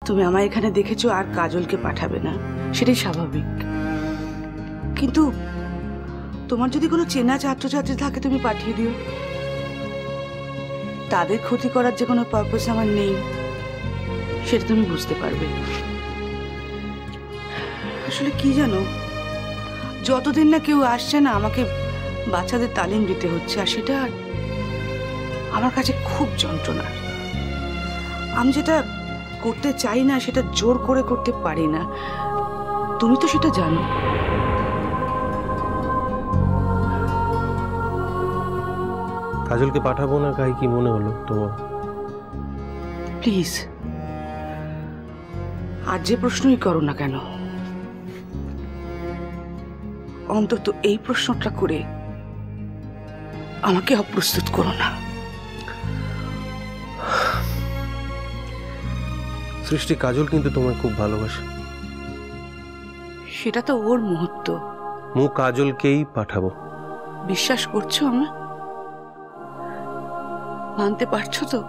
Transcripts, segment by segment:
তুমি আমায় এখানে দেখেছো আর কাজলকে পাঠাবে না, সেটাই স্বাভাবিক। কিন্তু তোমার যদি কোনো চেনা ছাত্রছাত্রী থাকে তুমি পাঠিয়ে দিও। তাদের ক্ষতি করার যে কোনো পারপাস আমার নেই, সেটা তুমি বুঝতে পারবে। আসলে কি জানো, যতদিন না কেউ আসছে না আমাকে বাচ্চাদের তালিম দিতে হচ্ছে, আর সেটা আমার কাছে খুব যন্ত্রণার। আমি যেটা করতে চাই না সেটা জোর করে করতে পারি না, তুমি তো সেটা জানো। কাজলকে পাঠাবো না কাই কি মনে হলো তোমার? প্লিজ আর যে প্রশ্নই করো না কেন, অন্তত এই প্রশ্নটা করে আমাকে অপ্রস্তুত করো না। সৃষ্টি, কাজল কিন্তু তোমায় খুব ভালোবাসে। সেটা তো ওর মুহূর্ত। কাজলকেই পাঠাবো। বিশ্বাস করছো আমার? মানতে পারছো তো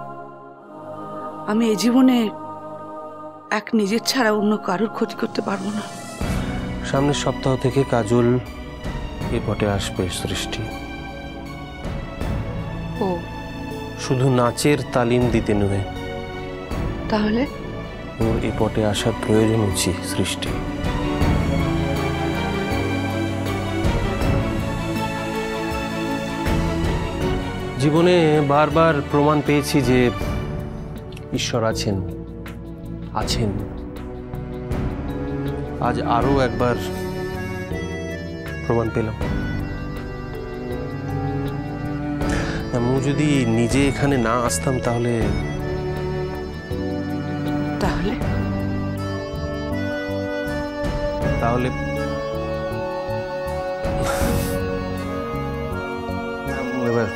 আমি এই জীবনে এক নিজের ছাড়া অন্য কারোর ক্ষতি করতে পারবো না? সামনের সপ্তাহ থেকে কাজল এ পটে আসবে সৃষ্টি। ও শুধু নাচের তালিম দিতে নয়, তাহলে ওর এ পটে আসার প্রয়োজন আছে সৃষ্টি। জীবনে বারবার প্রমাণ পেয়েছি যে ঈশ্বর আছেন। আজ আরো একবার প্রমাণ পেলাম। আমি যদি নিজে এখানে না আসতাম তাহলে তাহলে তাহলে এবার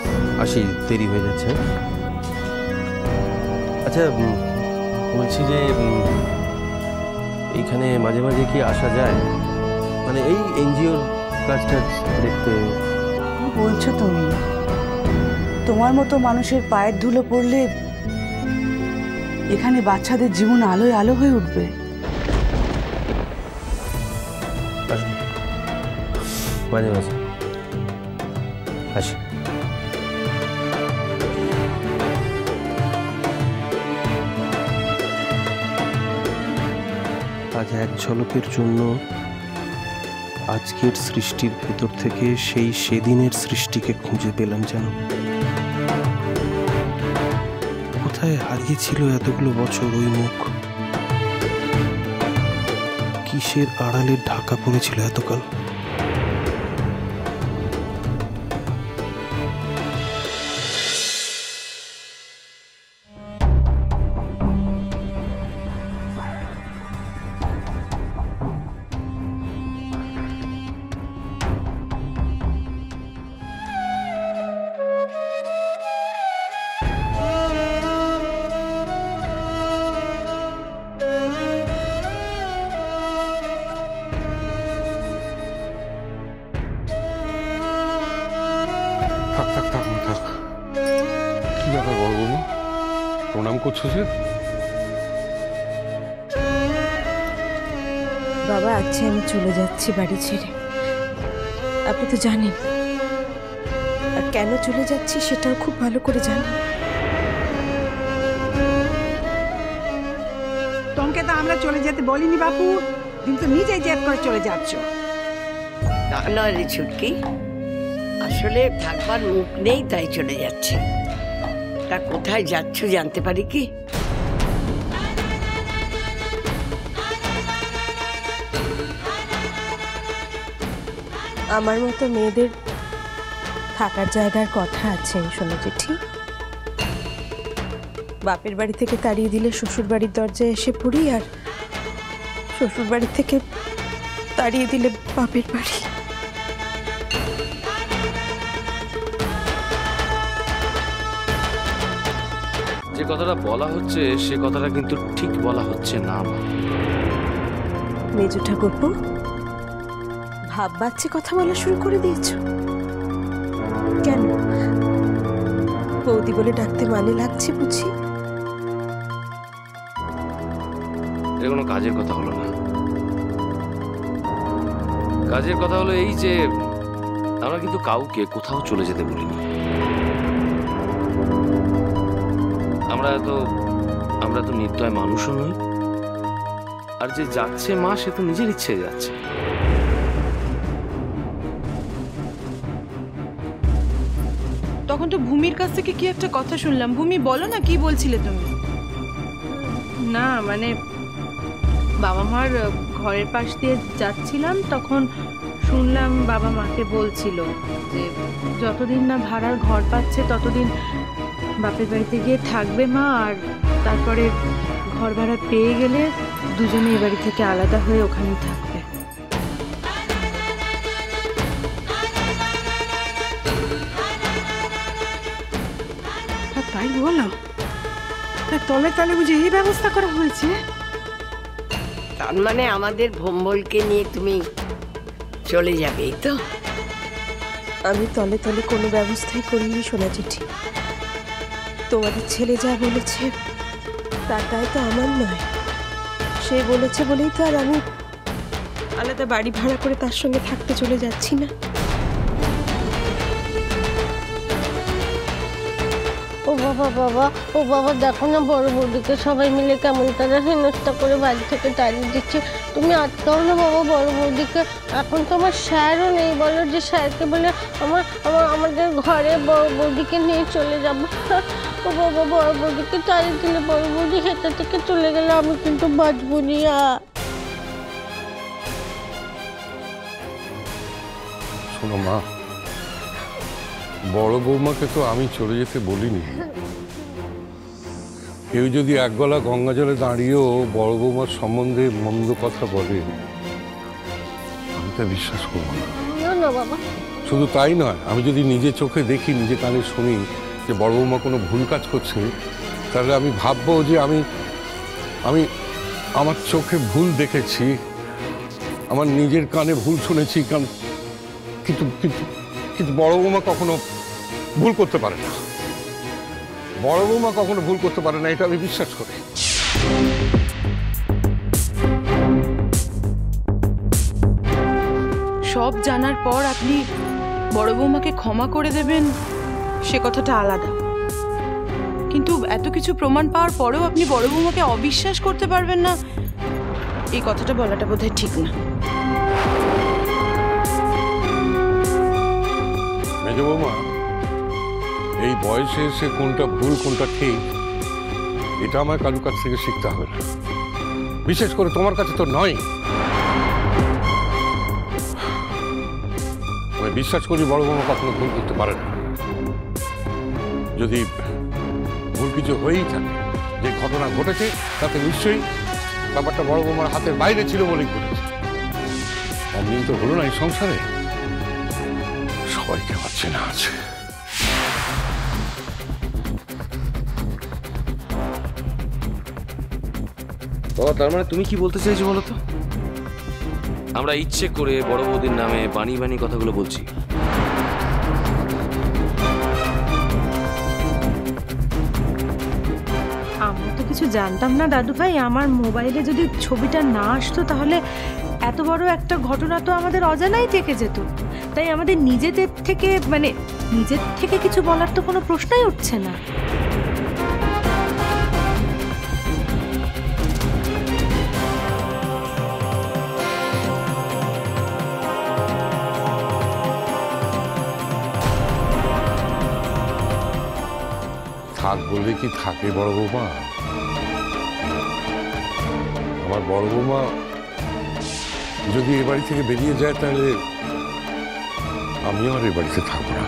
আসি, দেরি হয়ে যাচ্ছে। আচ্ছা, বলছি যে এইখানে মাঝে মাঝে কি আসা যায়? মানে এই এনজিওর কাজটা দেখতে। বলছো তুমি? তোমার মতো মানুষের পায়ের ধুলো পড়লে এখানে বাচ্চাদের জীবন আলোয় আলো হয়ে উঠবে। মাঝে মাঝে আসি। আজ এক ঝলকের জন্য আজকের সৃষ্টির ভেতর থেকে সেই সেদিনের সৃষ্টিকে খুঁজে পেলাম। যেন কোথায় হারিয়েছিল এতগুলো বছর ওই মুখ? কিসের আড়ালে ঢাকা পড়েছিল এতকাল? কি ব্যাপার বড়বাবু, প্রণাম করছো যে? বাবা, আজকে আমি চলে যাচ্ছি বাড়ি ছেড়ে। আপনি তো জানেন, আর কেন চলে যাচ্ছি সেটাও খুব ভালো করে জানেন। তোমাকে তো আমরা চলে যেতে বলিনি বাপু, তুমি তো নিজেই জেদ করে চলে যাচ্ছ। না না রে ছুটকি, আসলে থাকবার মুখ নেই তাই চলে যাচ্ছে। তা কোথায় যাচ্ছ জানতে পারি কি? আমার মতো মেয়েদের থাকার জায়গার কথা আছে শোনো জেঠি। বাপের বাড়ি থেকে তাড়িয়ে দিলে শ্বশুর বাড়ির দরজায় এসে পড়ি, আর শ্বশুর বাড়ি থেকে তাড়িয়ে দিলে বাপের বাড়ি। যে কথাটা বলা হচ্ছে সে কথাটা কিন্তু ঠিক বলা হচ্ছে না। মেজো ঠাকুরপো, ভাব বাচ্চে কথা বলা শুরু করে দিয়েছ কেন? বৌদি বলে ডাকতে মানে লাগছে বুঝি? এটা কোনো কাজের কথা হলো না। কাজের কথা হলো এই যে আমরা কিন্তু কাউকে কোথাও চলে যেতে বলিনি। আমরা তো নির্দয় মানুষও নই, আর যে যাচ্ছে মা সে তো নিজের ইচ্ছে যাচ্ছে। তখন তো ভূমির কাছ থেকে কি একটা কথা শুনলাম। ভূমি, বলো না, কি বলছিলে তুমি? না মানে বাবা মার ঘরের পাশ দিয়ে যাচ্ছিলাম, তখন শুনলাম বাবা মাকে বলছিল যে যতদিন না ভাড়ার ঘর পাচ্ছে ততদিন বাপের বাড়িতে গিয়ে থাকবে মা, আর তারপরে ঘর ভাড়া পেয়ে গেলে দুজনে এ বাড়ি থেকে আলাদা হয়ে ওখানেই থাকবে। তাই বলো? তলে তলে বুঝে এই ব্যবস্থা করা হয়েছে? তার মানে আমাদের ভোম্বলকে নিয়ে তুমি চলে যাবে, এই তো? আমি তলে তলে কোনো ব্যবস্থাই করিনি সোনা চিঠি। তোমাদের ছেলে যা বলেছে তার দায় তো আমার নয়। সে বলেছে বলেই তো আর আমি আলাদা বাড়ি ভাড়া করে তার সঙ্গে থাকতে চলে যাচ্ছি না। ও বাবা দেখো না, বড় বৌদিকে সবাই মিলে কেমন তারা হেনস্থা করে বাড়ি থেকে তাড়িয়ে দিচ্ছে। তুমি আটকাও না বাবা বড় বৌদিকে। এখন তো আমার স্যারও নেই, বলো যে স্যারকে বলে আমাদের ঘরে বড় বৌদিকে নিয়ে চলে যাবো। ও বাবা, বড় বৌদিকে তাড়িয়ে দিলে বড় বৌদি হেঁটে থেকে চলে গেলে আমি কিন্তু বাঁচবো না। শোনো মা, বড় বৌমাকে তো আমি চলে যেতে বলিনি। কেউ যদি এক গলা গঙ্গা জলে দাঁড়িয়েও বড় বৌমার সম্বন্ধে মন্দ কথা বলে, আমি তা বিশ্বাস করবো না। না বাবা, শুধু তাই নয়, আমি যদি নিজে চোখে দেখি, নিজে কানে শুনি যে বড় বৌমা কোনো ভুল কাজ করছে, তাহলে আমি ভাববো যে আমি আমার চোখে ভুল দেখেছি, আমার নিজের কানে ভুল শুনেছি। কিন্তু কিন্তু বড় বৌমা কখনো ভুল করতে পারে না। বড় বৌমা কখনো ভুল করতে পারে না, এটা আমি বিশ্বাস করি। সব জানার পর আপনি বড় বৌমাকে ক্ষমা করে দেবেন সে কথাটা আলাদা, কিন্তু এত কিছু প্রমাণ পাওয়ার পরেও আপনি বড় বৌমাকে অবিশ্বাস করতে পারবেন না, এই কথাটা বলাটা বোধহয় ঠিক না। মেজ বৌমা, এই বয়সে এসে কোনটা ভুল কোনটা ঠিক এটা আমার কারোর কাছ থেকে শিখতে হবে না, বিশেষ করে তোমার কাছে তো নয়। আমি বিশ্বাস করি বড় বৌমা কখনো ভুল করতে পারে না। যদি ভুল কিছু হয়েই থাকে, যে ঘটনা ঘটেছে তাতে নিশ্চয়ই ব্যাপারটা বড় বৌমার হাতের বাইরে ছিল বলেই ঘটেছে। অমদিন তো হলো না এই সংসারে, সবাইকে আমার চেনা আছে। বাবা, তার মানে তুমি কি বলতে চাইছো বলো তো? আমরা ইচ্ছে করে বড় বৌদির নামে বানিয়ে কথাগুলো বলছি? আমরা তো কিছু জানতাম না দাদু ভাই। আমার মোবাইলে যদি ছবিটা না আসতো তাহলে এত বড় একটা ঘটনা তো আমাদের অজানাই থেকে যেত। তাই আমাদের নিজেদের থেকে কিছু বলার তো কোনো প্রশ্নই উঠছে না। থাক বললে কি থাকে বড় বৌমা? আমার বড় বৌমা যদি এ বাড়ি থেকে বেরিয়ে যায় তাহলে আমিও আর এ বাড়িতে থাকবো না।